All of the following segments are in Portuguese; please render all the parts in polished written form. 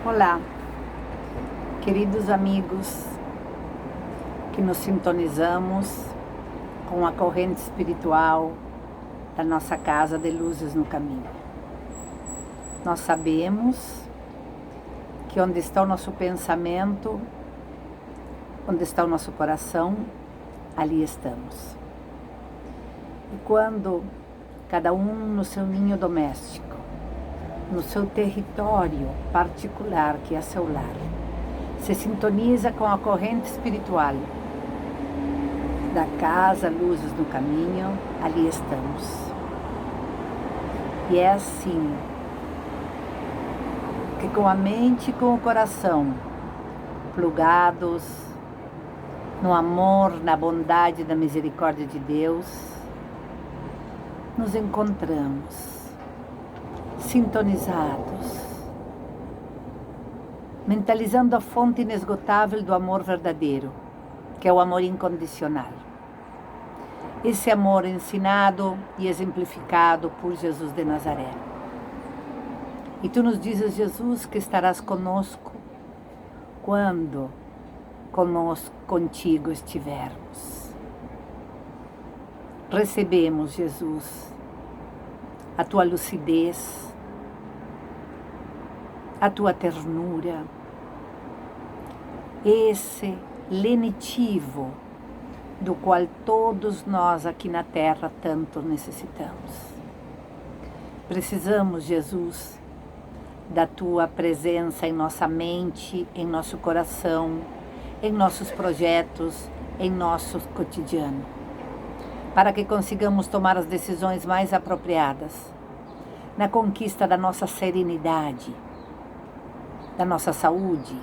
Olá, queridos amigos que nos sintonizamos com a corrente espiritual da nossa casa de luzes no caminho. Nós sabemos que onde está o nosso pensamento, onde está o nosso coração, ali estamos. E quando cada um no seu ninho doméstico, no seu território particular, que é seu lar, se sintoniza com a corrente espiritual da casa Luzes no Caminho, ali estamos. E é assim que com a mente e com o coração plugados no amor, na bondade e na misericórdia de Deus, nos encontramos sintonizados, mentalizando a fonte inesgotável do amor verdadeiro, que é o amor incondicional. Esse amor ensinado e exemplificado por Jesus de Nazaré. E tu nos dizes, Jesus, que estarás conosco quando contigo estivermos. Recebemos, Jesus, a tua lucidez, a tua ternura, esse lenitivo do qual todos nós aqui na Terra tanto necessitamos. Precisamos, Jesus, da tua presença em nossa mente, em nosso coração, em nossos projetos, em nosso cotidiano, para que consigamos tomar as decisões mais apropriadas na conquista da nossa serenidade, da nossa saúde,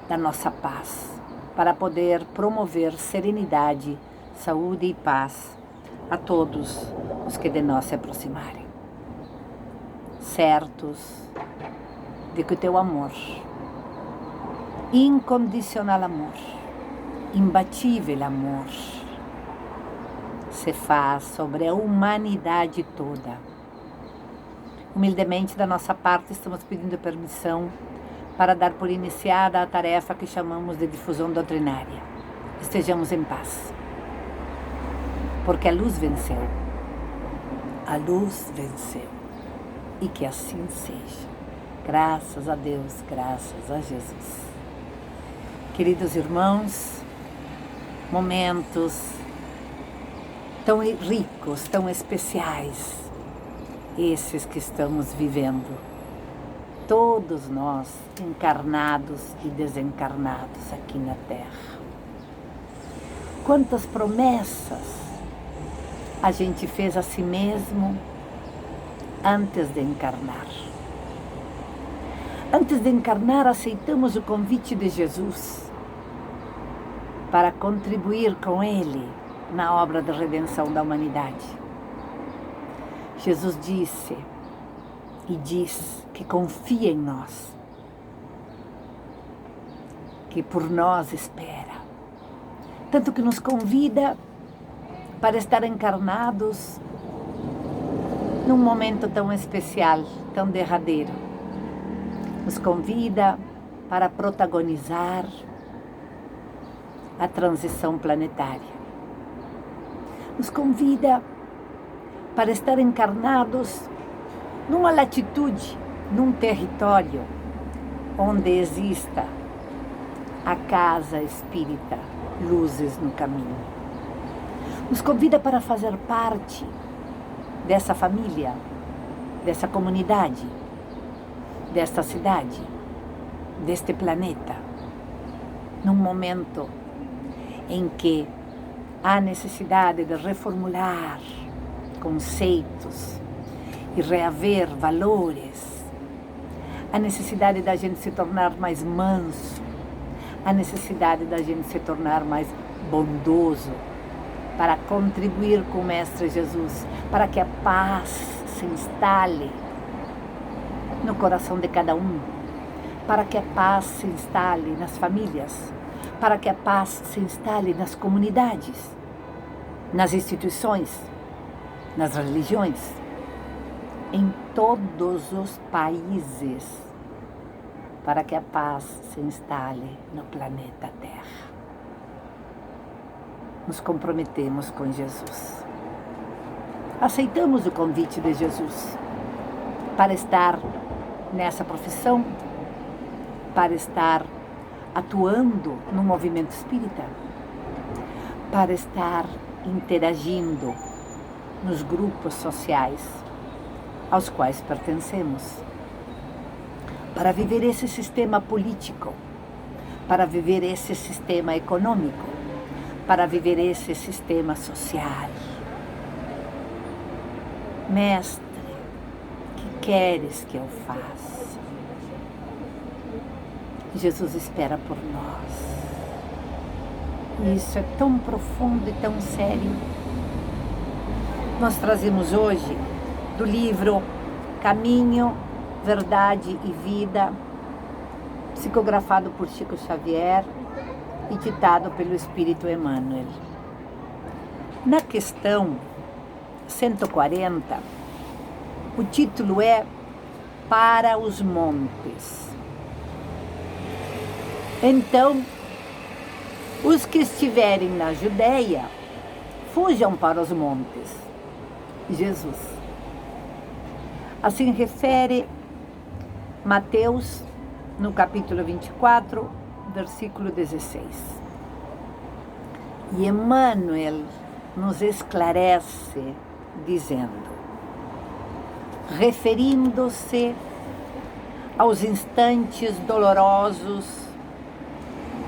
da nossa paz, para poder promover serenidade, saúde e paz a todos os que de nós se aproximarem. Certos de que o teu amor, incondicional amor, imbatível amor, se faz sobre a humanidade toda. Humildemente, da nossa parte, estamos pedindo permissão para dar por iniciada a tarefa que chamamos de difusão doutrinária. Estejamos em paz, porque a luz venceu. A luz venceu. E que assim seja. Graças a Deus, graças a Jesus. Queridos irmãos, momentos tão ricos, tão especiais, esses que estamos vivendo, todos nós encarnados e desencarnados aqui na Terra. Quantas promessas a gente fez a si mesmo antes de encarnar. Antes de encarnar, aceitamos o convite de Jesus para contribuir com Ele na obra da redenção da humanidade. Jesus disse e diz que confia em nós, que por nós espera. Tanto que nos convida para estar encarnados num momento tão especial, tão derradeiro. Nos convida para protagonizar a transição planetária. Nos convida para estar encarnados numa latitude, num território onde exista a casa espírita Luzes no Caminho. Nos convida para fazer parte dessa família, dessa comunidade, desta cidade, deste planeta, num momento em que há necessidade de reformular conceitos e reaver valores, a necessidade da gente se tornar mais manso, a necessidade da gente se tornar mais bondoso, para contribuir com o Mestre Jesus, para que a paz se instale no coração de cada um, para que a paz se instale nas famílias, para que a paz se instale nas comunidades, nas instituições, nas religiões, em todos os países. para que a paz se instale no planeta Terra. Nos comprometemos com Jesus. Aceitamos o convite de Jesus para estar nessa profissão, para estar atuando no movimento espírita, para estar interagindo nos grupos sociais aos quais pertencemos, para viver esse sistema político, para viver esse sistema econômico, para viver esse sistema social. Mestre, que queres que eu faça? Jesus espera por nós. E isso é tão profundo e tão sério. Nós trazemos hoje do livro Caminho, Verdade e Vida, psicografado por Chico Xavier e ditado pelo Espírito Emmanuel. Na questão 140, o título é Para os Montes. Então, os que estiverem na Judéia, fujam para os montes. Jesus. Assim refere Mateus, no capítulo 24, versículo 16. E Emmanuel nos esclarece dizendo, referindo-se aos instantes dolorosos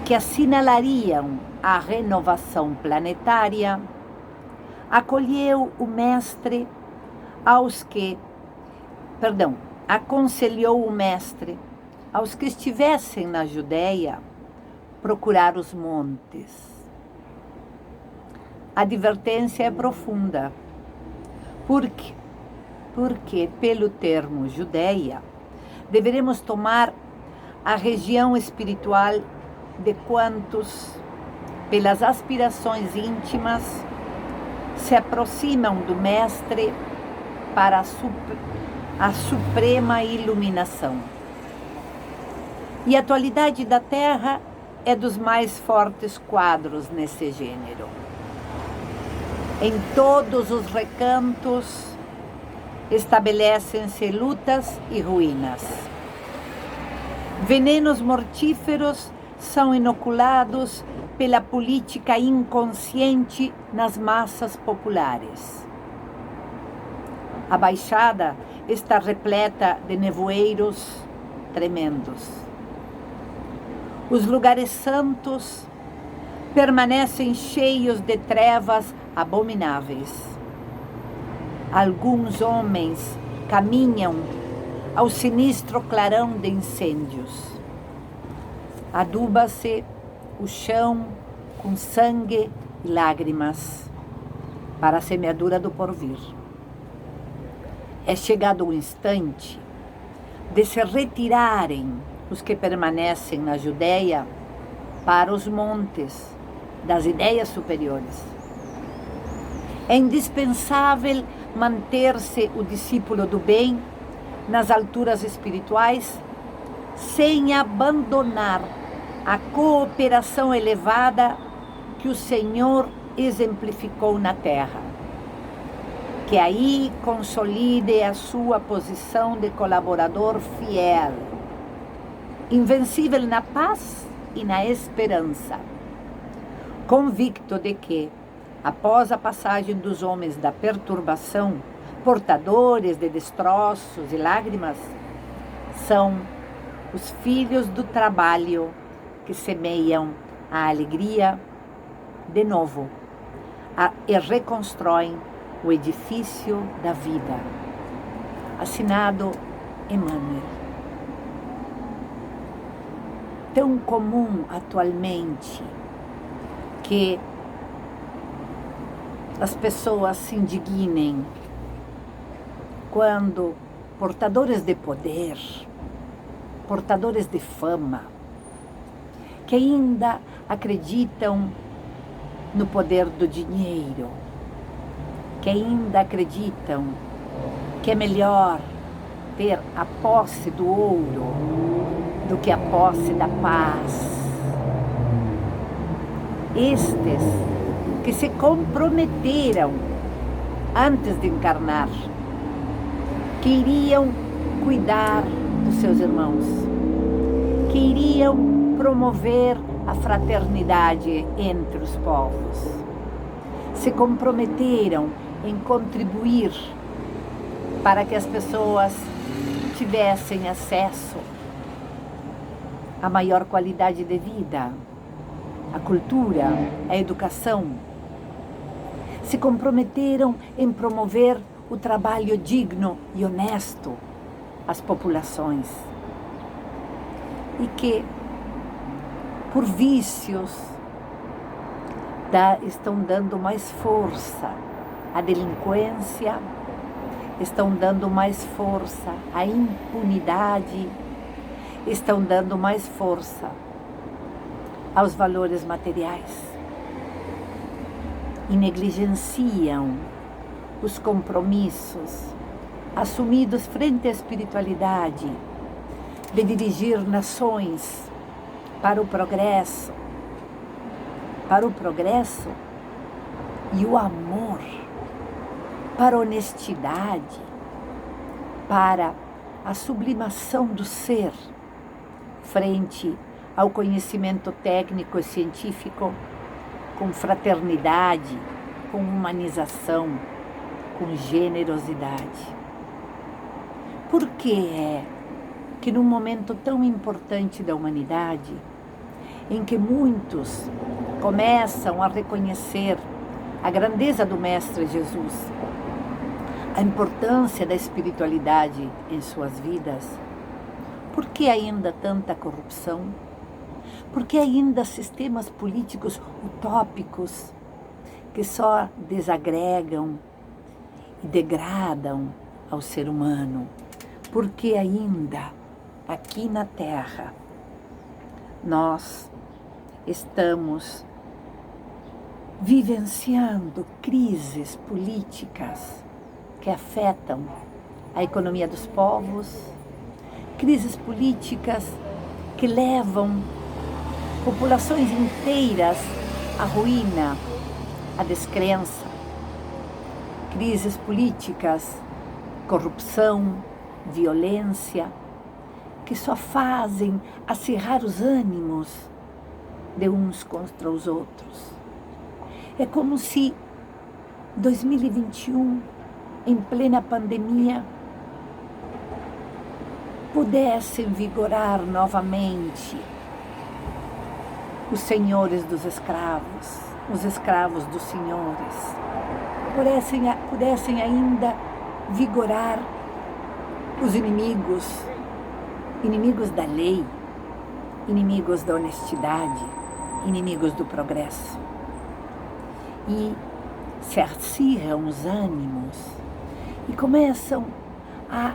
que assinalariam a renovação planetária, aconselhou o mestre aos que estivessem na Judéia procurar os montes. A advertência é profunda. Porque pelo termo Judéia, deveremos tomar a região espiritual de quantos, pelas aspirações íntimas, se aproximam do Mestre para a suprema iluminação. E a atualidade da Terra é dos mais fortes quadros nesse gênero. Em todos os recantos estabelecem-se lutas e ruínas. Venenos mortíferos são inoculados pela política inconsciente nas massas populares. A Baixada está repleta de nevoeiros tremendos. Os lugares santos permanecem cheios de trevas abomináveis. Alguns homens caminham ao sinistro clarão de incêndios. Aduba-se o chão com sangue e lágrimas para a semeadura do porvir. É chegado o instante de se retirarem os que permanecem na Judéia para os montes das ideias superiores. É indispensável manter-se o discípulo do bem nas alturas espirituais sem abandonar a cooperação elevada que o Senhor exemplificou na terra. Que aí consolide a sua posição de colaborador fiel, invencível na paz e na esperança, convicto de que, após a passagem dos homens da perturbação, portadores de destroços e lágrimas, são os filhos do trabalho que semeiam a alegria de novo e reconstroem o edifício da vida. Assinado Emmanuel. Tão comum atualmente que as pessoas se indignem quando portadores de poder, portadores de fama, que ainda acreditam no poder do dinheiro, que ainda acreditam que é melhor ter a posse do ouro do que a posse da paz. Estes que se comprometeram antes de encarnar, que iriam cuidar dos seus irmãos, que iriam promover a fraternidade entre os povos, se comprometeram em contribuir para que as pessoas tivessem acesso à maior qualidade de vida, à cultura, à educação. Se comprometeram em promover o trabalho digno e honesto às populações. E que, por vícios, estão dando mais força à delinquência, estão dando mais força à impunidade, estão dando mais força aos valores materiais e negligenciam os compromissos assumidos frente à espiritualidade de dirigir nações para o progresso e o amor, para a honestidade, para a sublimação do ser frente ao conhecimento técnico e científico, com fraternidade, com humanização, com generosidade. Por que é que num momento tão importante da humanidade, em que muitos começam a reconhecer a grandeza do Mestre Jesus, a importância da espiritualidade em suas vidas, por que ainda tanta corrupção? Por que ainda sistemas políticos utópicos que só desagregam e degradam ao ser humano? Por que ainda aqui na Terra nós estamos vivenciando crises políticas que afetam a economia dos povos, crises políticas que levam populações inteiras à ruína, à descrença, crises políticas, corrupção, violência, que só fazem acirrar os ânimos de uns contra os outros. É como se 2021, em plena pandemia, pudessem vigorar novamente os senhores dos escravos, os escravos dos senhores, pudessem ainda vigorar os inimigos da lei, inimigos da honestidade, inimigos do progresso. E se acirram os ânimos e começam a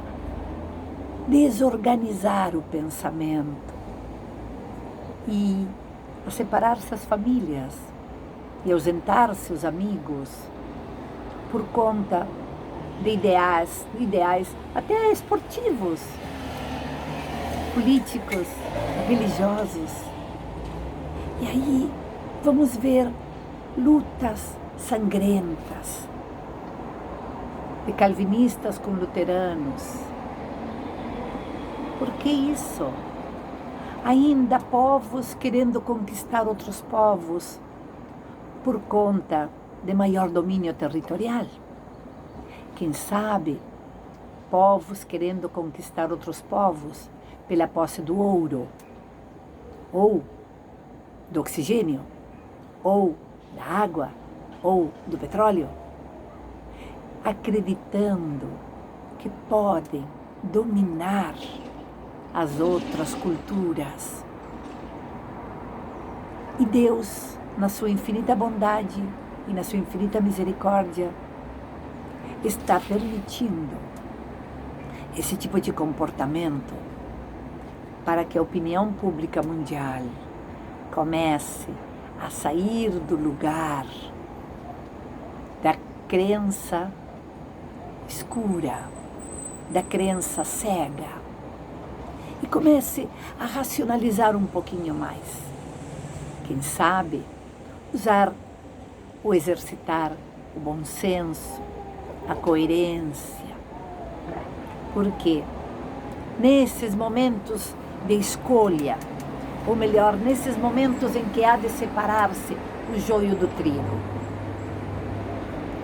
desorganizar o pensamento e a separar-se as famílias e ausentar-se os amigos por conta de ideais até esportivos, políticos, religiosos. E aí vamos ver lutas sangrentas de calvinistas com luteranos. Por que isso? Ainda povos querendo conquistar outros povos por conta de maior domínio territorial. Quem sabe, povos querendo conquistar outros povos pela posse do ouro, ou do oxigênio, ou da água, ou do petróleo, acreditando que podem dominar as outras culturas. E Deus, na sua infinita bondade e na sua infinita misericórdia, está permitindo esse tipo de comportamento para que a opinião pública mundial comece a sair do lugar da crença escura, da crença cega, E comece a racionalizar um pouquinho mais. Quem sabe, usar ou exercitar o bom senso, a coerência. Porque nesses momentos de escolha, ou melhor, nesses momentos em que há de separar-se o joio do trigo,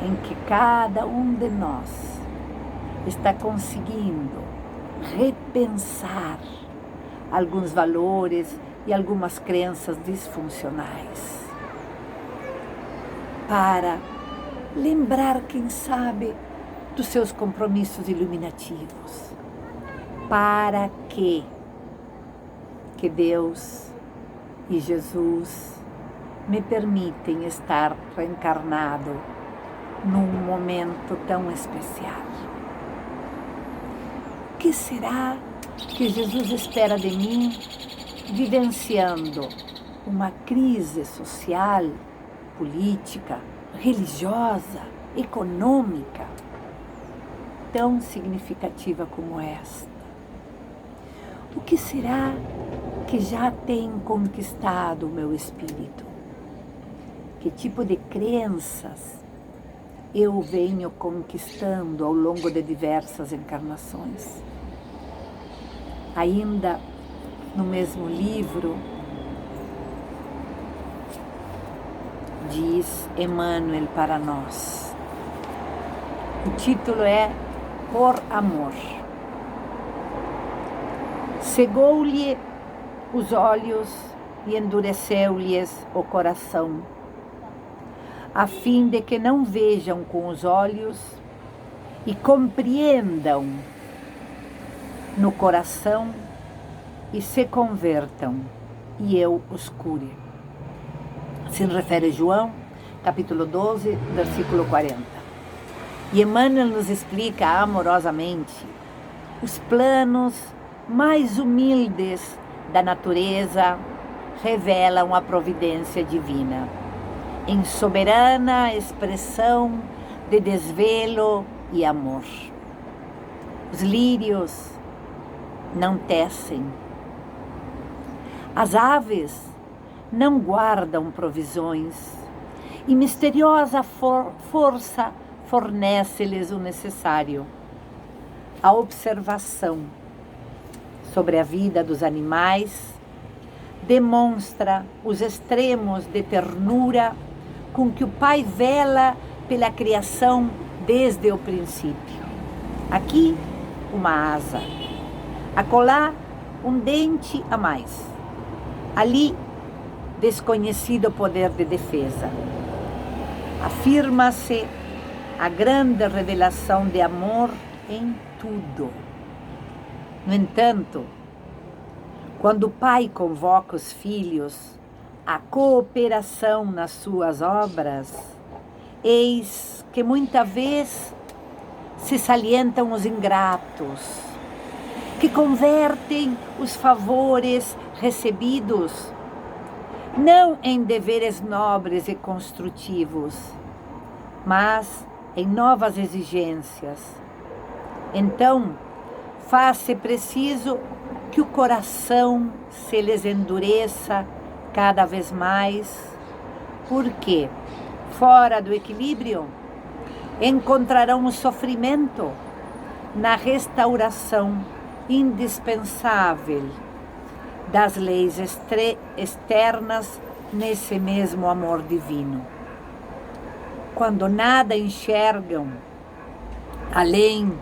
em que cada um de nós está conseguindo repensar alguns valores e algumas crenças disfuncionais, para lembrar, quem sabe, dos seus compromissos iluminativos, para que Deus e Jesus me permitem estar reencarnado num momento tão especial. O que será que Jesus espera de mim, vivenciando uma crise social, política, religiosa, econômica, tão significativa como esta? O que será que já tem conquistado o meu espírito? Que tipo de crenças eu venho conquistando ao longo de diversas encarnações? Ainda no mesmo livro, diz Emmanuel para nós. O título é Por Amor. Cegou-lhe os olhos e endureceu-lhes o coração, a fim de que não vejam com os olhos e compreendam no coração e se convertam, e eu os cure. Se refere a João, capítulo 12, versículo 40. E Emmanuel nos explica amorosamente os planos mais humildes da natureza, revelam a providência divina, em soberana expressão de desvelo e amor. Os lírios não tecem, as aves não guardam provisões, e misteriosa força fornece-lhes o necessário. A observação sobre a vida dos animais demonstra os extremos de ternura com que o Pai vela pela criação desde o princípio. Aqui, uma asa. Acolá, um dente a mais. Ali, desconhecido poder de defesa. Afirma-se a grande revelação de amor em tudo. No entanto, quando o Pai convoca os filhos à cooperação nas suas obras, eis que muita vez se salientam os ingratos, que convertem os favores recebidos não em deveres nobres e construtivos, mas em novas exigências. Então, faz-se preciso que o coração se lhes endureça cada vez mais, porque, fora do equilíbrio, encontrarão o sofrimento na restauração indispensável das leis externas nesse mesmo amor divino. Quando nada enxergam, além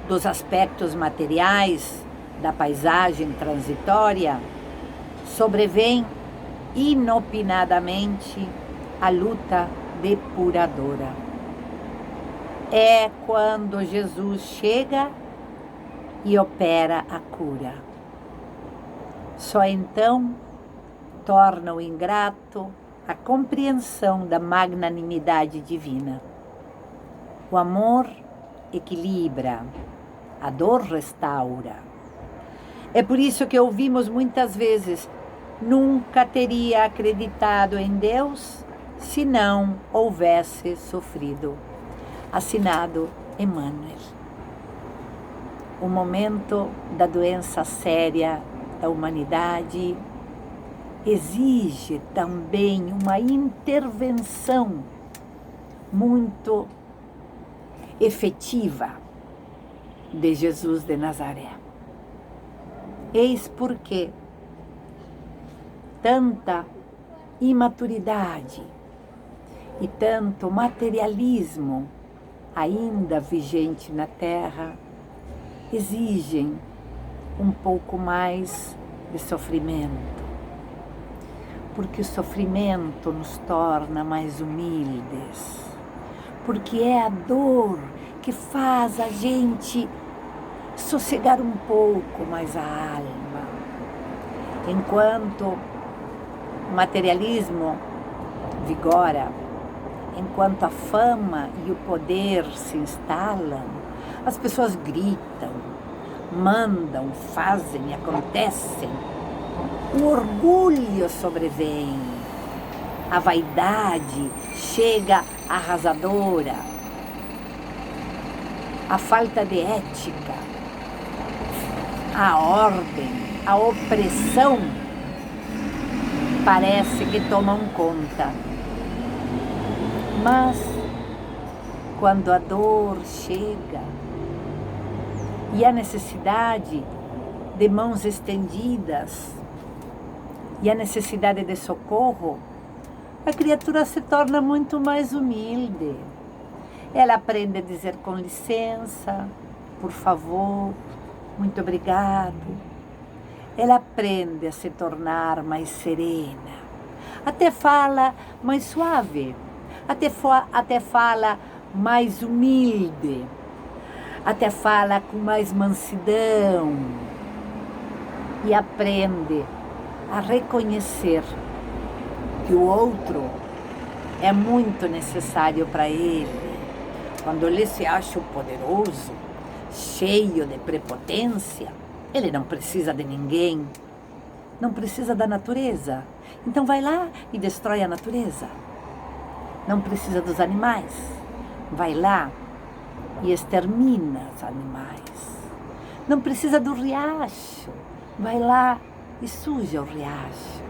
dos aspectos materiais da paisagem transitória, sobrevém inopinadamente a luta depuradora. É quando Jesus chega e opera a cura. Só então torna o ingrato a compreensão da magnanimidade divina. O amor equilibra, a dor restaura. É por isso que ouvimos muitas vezes: nunca teria acreditado em Deus se não houvesse sofrido. Assinado Emmanuel. o momento da doença séria da humanidade exige também uma intervenção muito efetiva de Jesus de Nazaré. Eis porque tanta imaturidade e tanto materialismo ainda vigente na Terra exigem um pouco mais de sofrimento, porque o sofrimento nos torna mais humildes, porque é a dor que faz a gente sossegar um pouco mais a alma. Enquanto o materialismo vigora, enquanto a fama e o poder se instalam, as pessoas gritam, mandam, fazem, acontecem. O orgulho sobrevém, a vaidade chega arrasadora, a falta de ética, a ordem, a opressão parece que tomam conta. Mas quando a dor chega e a necessidade de mãos estendidas e a necessidade de socorro, a criatura se torna muito mais humilde. Ela aprende a dizer com licença, por favor, muito obrigado. Ela aprende a se tornar mais serena. Até fala mais suave, até fala mais humilde, até fala com mais mansidão e aprende a reconhecer que o outro é muito necessário para ele. Quando ele se acha poderoso, cheio de prepotência, ele não precisa de ninguém, não precisa da natureza. Então vai lá e destrói a natureza. Não precisa dos animais, vai lá e extermina os animais. Não precisa do riacho, vai lá e suja o riacho.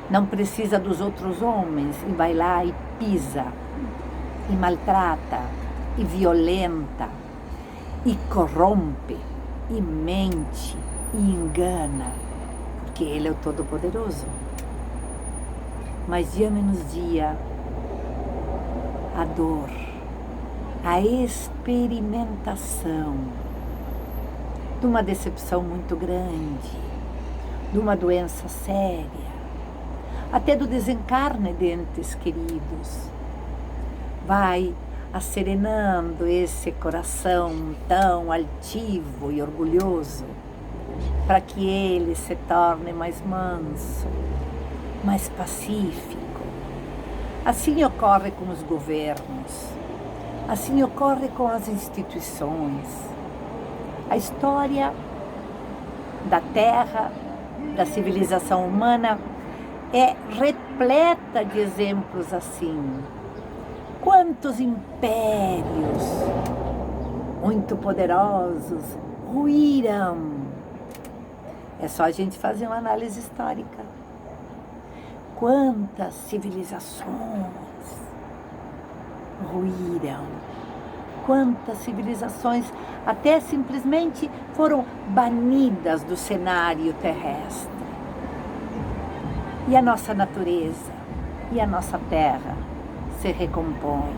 Não precisa dos outros homens e vai lá e pisa, e maltrata, e violenta, e corrompe, e mente, e engana, porque ele é o Todo-Poderoso. Mas dia menos dia, a dor, a experimentação de uma decepção muito grande, de uma doença séria, até do desencarne de entes queridos, vai acerenando esse coração tão altivo e orgulhoso, para que ele se torne mais manso, mais pacífico. Assim ocorre com os governos, assim ocorre com as instituições. A história da Terra, da civilização humana, é repleta de exemplos assim. Quantos impérios muito poderosos ruíram? É só a gente fazer uma análise histórica. Quantas civilizações ruíram? Quantas civilizações até simplesmente foram banidas do cenário terrestre? E a nossa natureza, e a nossa terra se recompõe,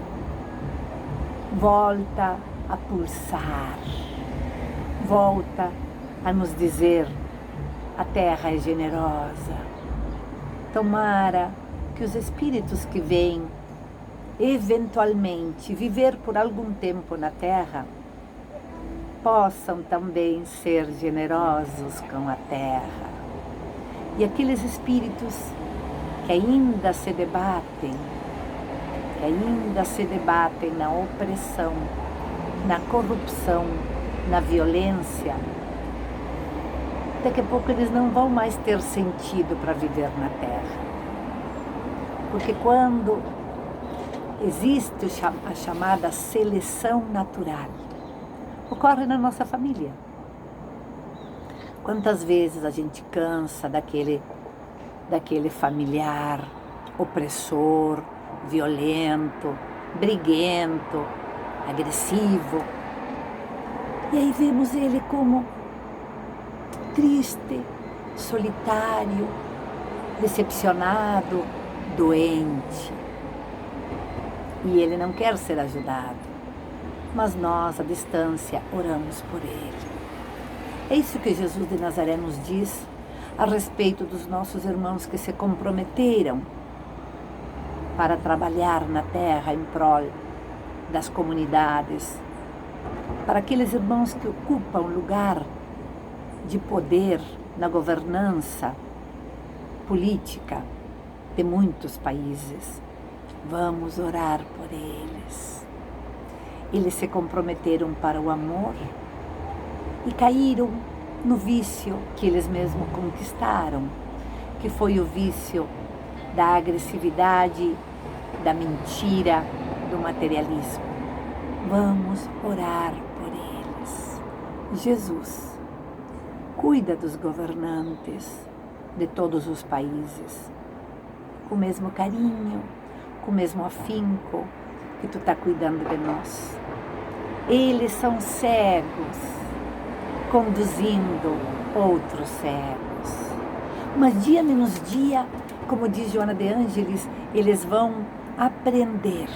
volta a pulsar, volta a nos dizer: a terra é generosa. Tomara que os espíritos que vêm eventualmente viver por algum tempo na terra possam também ser generosos com a terra. E aqueles espíritos que ainda se debatem na opressão, na corrupção, na violência, daqui a pouco eles não vão mais ter sentido para viver na Terra. Porque quando existe a chamada seleção natural, ocorre na nossa família. Quantas vezes a gente cansa daquele familiar opressor, violento, briguento, agressivo. E aí vemos ele como triste, solitário, decepcionado, doente. E ele não quer ser ajudado, mas nós, à distância, oramos por ele. É isso que Jesus de Nazaré nos diz a respeito dos nossos irmãos que se comprometeram para trabalhar na terra em prol das comunidades, para aqueles irmãos que ocupam lugar de poder na governança política de muitos países. Vamos orar por eles. Eles se comprometeram para o amor e caíram no vício que eles mesmos conquistaram, que foi o vício da agressividade, da mentira, do materialismo. Vamos orar por eles. Jesus, cuida dos governantes de todos os países, com o mesmo carinho, com o mesmo afinco que tu está cuidando de nós. Eles são cegos, conduzindo outros cegos. Mas dia menos dia, como diz Joana de Ângeles, eles vão aprender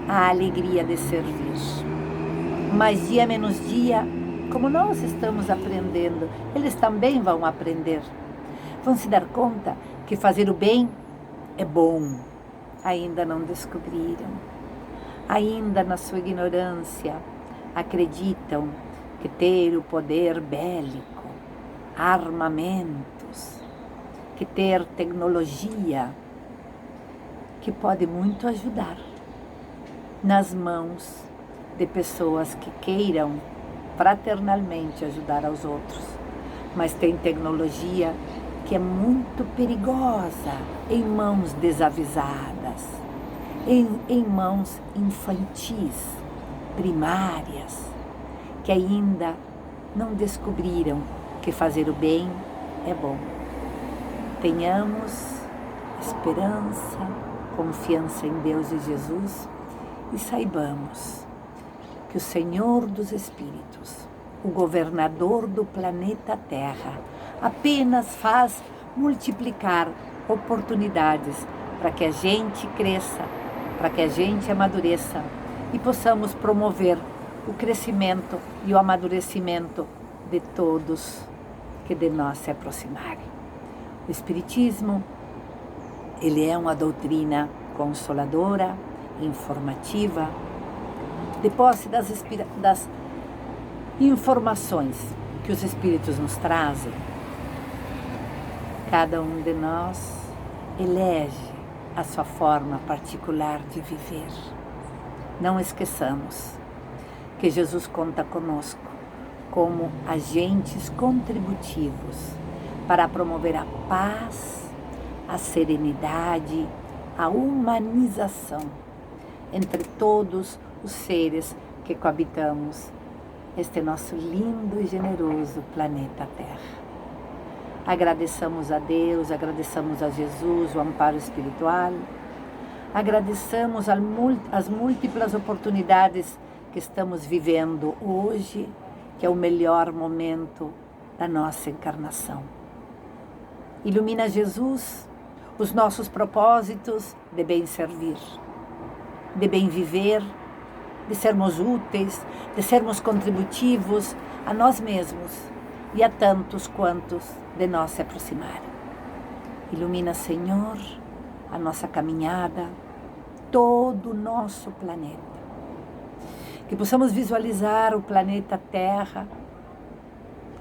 a alegria de servir. Mas dia menos dia, como nós estamos aprendendo, eles também vão aprender. Vão se dar conta que fazer o bem é bom. Ainda não descobriram. Ainda na sua ignorância acreditam que ter o poder bélico, armamentos, que ter tecnologia, que pode muito ajudar nas mãos de pessoas que queiram fraternalmente ajudar aos outros. Mas tem tecnologia que é muito perigosa em mãos desavisadas, em mãos infantis, primárias, que ainda não descobriram que fazer o bem é bom. Tenhamos esperança, confiança em Deus e Jesus e saibamos que o Senhor dos Espíritos, o governador do planeta Terra, apenas faz multiplicar oportunidades para que a gente cresça, para que a gente amadureça e possamos promover o crescimento e o amadurecimento de todos que de nós se aproximarem. O Espiritismo, ele é uma doutrina consoladora, informativa, de posse das informações que os Espíritos nos trazem. Cada um de nós elege a sua forma particular de viver. Não esqueçamos que Jesus conta conosco como agentes contributivos para promover a paz, a serenidade, a humanização entre todos os seres que coabitamos este nosso lindo e generoso planeta Terra. Agradeçamos a Deus, agradeçamos a Jesus, o amparo espiritual, agradeçamos as múltiplas oportunidades que estamos vivendo hoje, que é o melhor momento da nossa encarnação. Ilumina, Jesus, os nossos propósitos de bem servir, de bem viver, de sermos úteis, de sermos contributivos a nós mesmos e a tantos quantos de nós se aproximarem. Ilumina, Senhor, a nossa caminhada, todo o nosso planeta. Que possamos visualizar o planeta Terra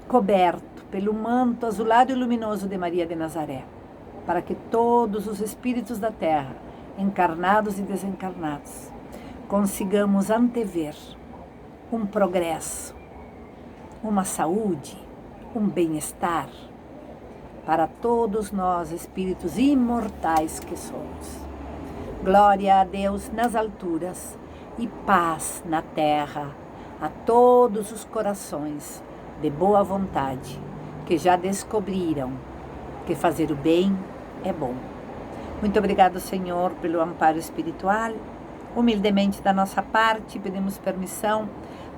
coberto pelo manto azulado e luminoso de Maria de Nazaré, para que todos os espíritos da Terra, encarnados e desencarnados, consigamos antever um progresso, uma saúde, um bem-estar para todos nós, espíritos imortais que somos. Glória a Deus nas alturas e paz na terra a todos os corações de boa vontade que já descobriram que fazer o bem é bom. Muito obrigado, Senhor, pelo amparo espiritual. Humildemente da nossa parte, pedimos permissão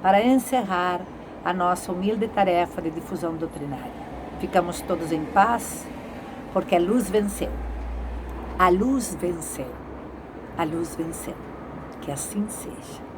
para encerrar a nossa humilde tarefa de difusão doutrinária. Ficamos todos em paz, porque a luz venceu. A luz venceu. A luz venceu. Que assim seja.